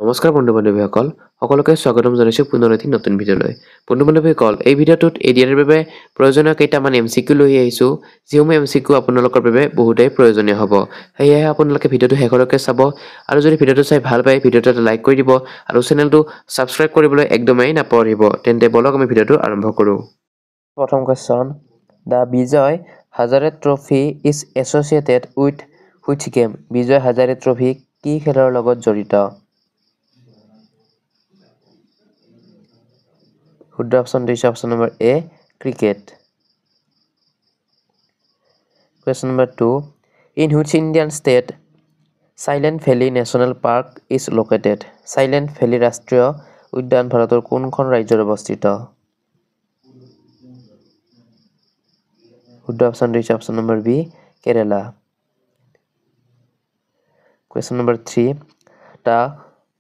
নমস্কাৰ বন্ধু-বান্ধৱীসকল সকলোকে স্বাগতম জনাইছো পুনৰ এটি নতুন ভিডিঅ'লৈ। বন্ধু-বান্ধৱীসকল এই ভিডিঅ'টোত এডিআৰৰ বাবে প্ৰয়োজনীয় কেইটামান এমচিকিউ লৈ আহিছো যিসমূহ এমচিকিউ আপোনালোকৰ বাবে বহুতেই প্ৰয়োজনীয় হ'ব। সেয়েহে আপোনালোকে ভিডিঅ'টো শেষলৈকে চাব আৰু যদি ভিডিঅ'টো চাই ভাল পায় ভিডিঅ'টো এটা লাইক কৰি দিব আৰু চেনেলটো ছাবস্ক্ৰাইব কৰিবলৈ একদমেই নাপাহৰিব। তেন্তে বলক আমি ভিডিঅ'টো আৰম্ভ কৰোঁ। প্ৰথম question the Vijay Hazare trophy is associated with which game? Vijay Hazare trophy কি খেলৰ লগত জড়িত? শুদ্ধ অপশ্যন দিছে option number A cricket. Question number 2. In which Indian state Silent Valley National Park is located? Silent Valley ৰাষ্ট্ৰীয় উদ্যান ভাৰতৰ কোনখন ৰাজ্যত অৱস্থিত? শুদ্ধ অপশ্যন দিছে option number B Kerala. Question number 3. The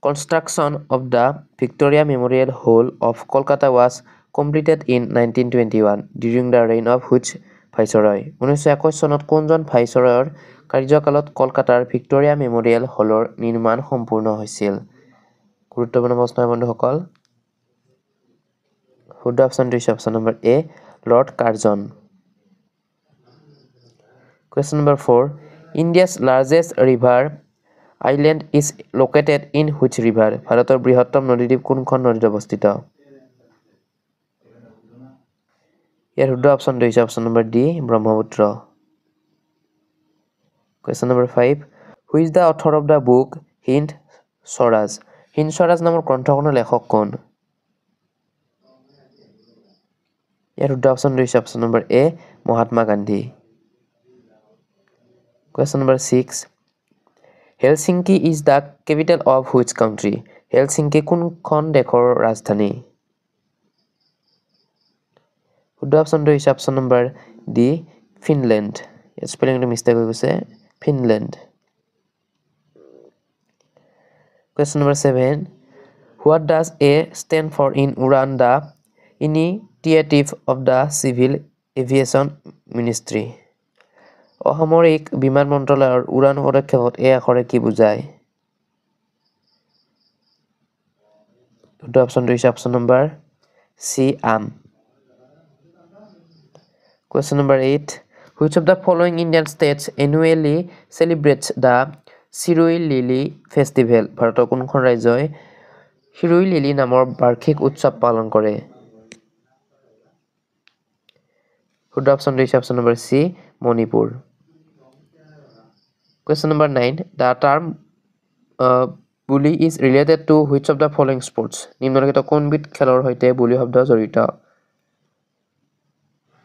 construction of the Victoria Memorial Hall of Kolkata was completed in 1921 during the reign of which viceroy? 1921 চনত কোনজন ভাইচৰয়ৰ কাৰ্যকালত কলকাতাৰ ভিক্টোৰিয়া মেমৰিয়েল হলৰ নিৰ্মাণ সম্পূৰ্ণ হৈছিল? গুৰুত্বপূৰ্ণ প্ৰশ্ন বন্ধুসকল। শুদ্ধ অপশ্যন দিছে option number A lord Curzon. Question number 4. India's largest river island is located in which river? ভাৰতৰ বৃহত্তম নদীদ্বীপ কোনখন নদীত অৱস্থিত? ইয়াৰ শুদ্ধ অপশ্যন দিছে option number D Brahmaputra. Question number 5. Who is the author of the book Hind Swaraj? Hind Swaraj নামৰ গ্ৰন্থখনৰ লেখক কোন? ইয়াৰ শুদ্ধ অপশ্যন দিছে option number A Mahatma Gandhi. Question number 6. Helsinki is the capital of which country? Helsinki কোনখন দেশৰ ৰাজধানী? শুদ্ধ অপশ্যন দিছে অপশ্যন নম্বৰ ডি ফিনলেণ্ড। ইয়াত স্পেলিংটো মিষ্টেক হৈ গৈছে Finland. Question number 7. What does A stand for in UDAN, the initiative of the Civil Aviation Ministry? অসামৰিক বিমান মন্ত্ৰালয়ৰ উড়ান পদক্ষেপত এই আখৰে কি বুজায়? শুদ্ধ অপশ্যন দিছে অপশ্যন নম্বৰ চি আম। Question number 8. Which of the following Indian states annually celebrates the Shiroi Lili Festival? ভাৰতৰ কোনখন ৰাজ্যই শিৰই লিলি নামৰ বাৰ্ষিক উৎসৱ পালন কৰে? শুদ্ধ অপশ্যন দিছে option number C Manipur. Question number 9. The term bully is related to which of the following sports? নিম্নলিখিত কোনবিধ খেলৰ সৈতে বুলি শব্দ জড়িত?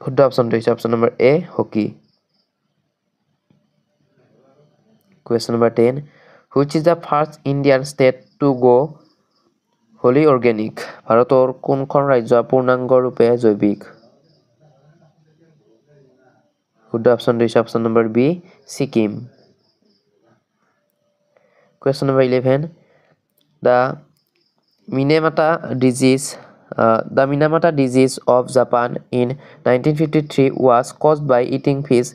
শুদ্ধ অপশ্যন দিছে option number A hockey. Question number 10. Which is the first Indian state to go wholly organic? ভাৰতৰ কোনখন ৰাজ্য পূৰ্ণাংগ ৰূপে জৈৱিক? শুদ্ধ অপশ্যন দিছে option number B Sikkim. Question number 11. The Minamata disease of Japan in 1953 was caused by eating fish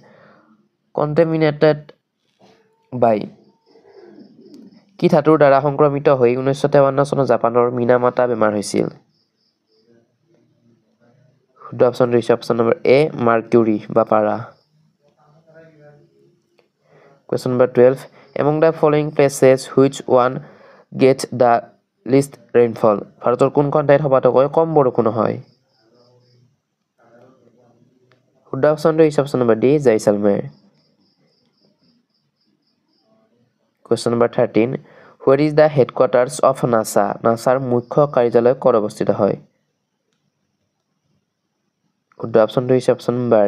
contaminated by কি ধাতুৰ দ্বাৰা সংক্ৰমিত হৈ 1953 চনত জাপানৰ মিনামাটা বেমাৰ হৈছিল? শুদ্ধ অপশ্যন দিছে অপশ্যন নম্বৰ এ মাৰ্কিউৰি বা পাৰা। Question number 12. Among the following places which one gets the least rainfall? ভাৰতৰ কোনখন ঠাইত সবাতোকৈ কম বৰষুণ হয়? শুদ্ধ অপশ্যন দিছে option number D Jaisalmer. Question number 13. Where is the headquarters of NASA? নাছাৰ মুখ্য কাৰ্যালয় ক'ত অৱস্থিত হয়? শুদ্ধ অপশ্যন দিছে option number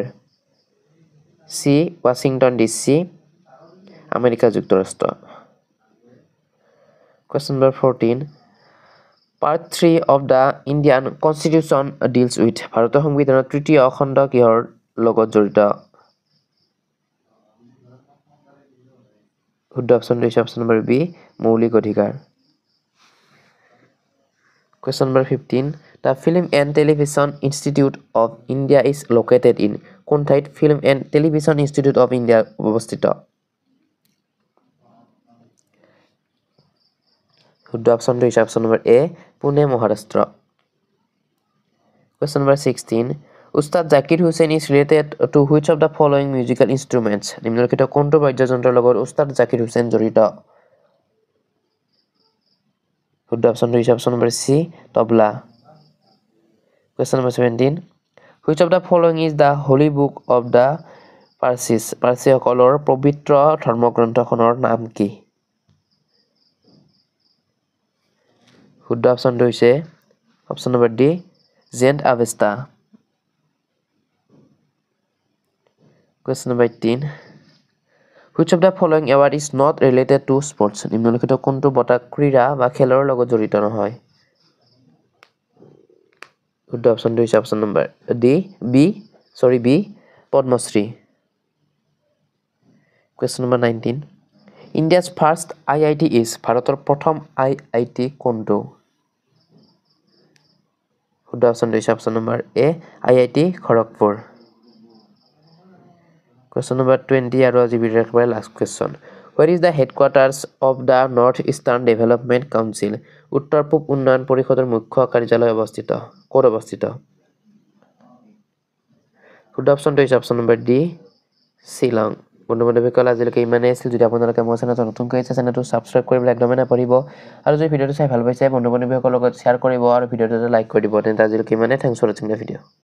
C Washington DC America যুক্তৰাষ্ট্ৰ। Question number 14. Part 3 of the Indian Constitution deals with ভাৰতীয় সংবিধানৰ তৃতীয় খণ্ড কিহৰ লগত জড়িত? শুদ্ধ অপশ্যন দিছে অপশ্যন নম্বৰ বি মৌলিক অধিকাৰ। Question number 15. The Film and Television Institute of India is located in কোন ঠাইত Film and Television Institute of India অৱস্থিত? শুদ্ধ অপশ্যনটো হৈছে option number A Pune Maharashtra Question number 16 Ustad Zakir Hussain is related to which of the following musical instruments নিম্নলিখিত কোনটো বাদ্যযন্ত্ৰৰ লগত উস্তাদ জাকিৰ হুছেইন জড়িত শুদ্ধ অপশ্যনটো হৈছে option number C tabla Question number 17 Which of the following is the holy book of the Parsis পাৰ্চীসকলৰ পবিত্ৰ ধৰ্মগ্ৰন্থখনৰ নাম কি শুদ্ধ অপশ্যনটো হৈছে option number D Zend Avesta Question number 18 Which of the following award is not related to sports নিম্নলিখিত কোনটো বঁটা ক্ৰীড়া বা খেলৰ লগত জড়িত নহয় শুদ্ধ অপশ্যনটো হৈছে option number B Padmashri Question number 19 India's first IIT is ভাৰতৰ প্ৰথম IIT কোনটো শুদ্ধ অপশ্যনটো হৈছে অপশ্যন নম্বৰ এ IIT খড়গপুৰ Question number 20 আৰু আজি ভিডিঅ'ৰ একেবাৰে last question Where is the headquarters of the North Eastern Development Council উত্তৰ পূব উন্নয়ন পৰিষদৰ মুখ্য কাৰ্যালয় অৱস্থিত ক'ত অৱস্থিত শুদ্ধ অপশ্যনটো হৈছে অপশ্যন নম্বৰ ডি শিলং বন্ধু-বান্ধৱীসকল আজিলৈকে ইমানেই আছিল যদি আপোনালোকে মোৰ চেনেলটো নতুনকৈ আছে চেনেলটো ছাবস্ক্ৰাইব কৰিবলৈ একদমেই নাপাহৰিব আৰু যদি ভিডিঅ'টো চাই ভাল পাইছে বন্ধু-বান্ধৱীসকলৰ লগত শ্বেয়াৰ কৰিব আৰু ভিডিঅ'টো লাইক কৰি দিব তেন্তে আজিলৈকে ইমানেই থেংকছ ফৰ ৱাচিং দ্য ভিডিঅ'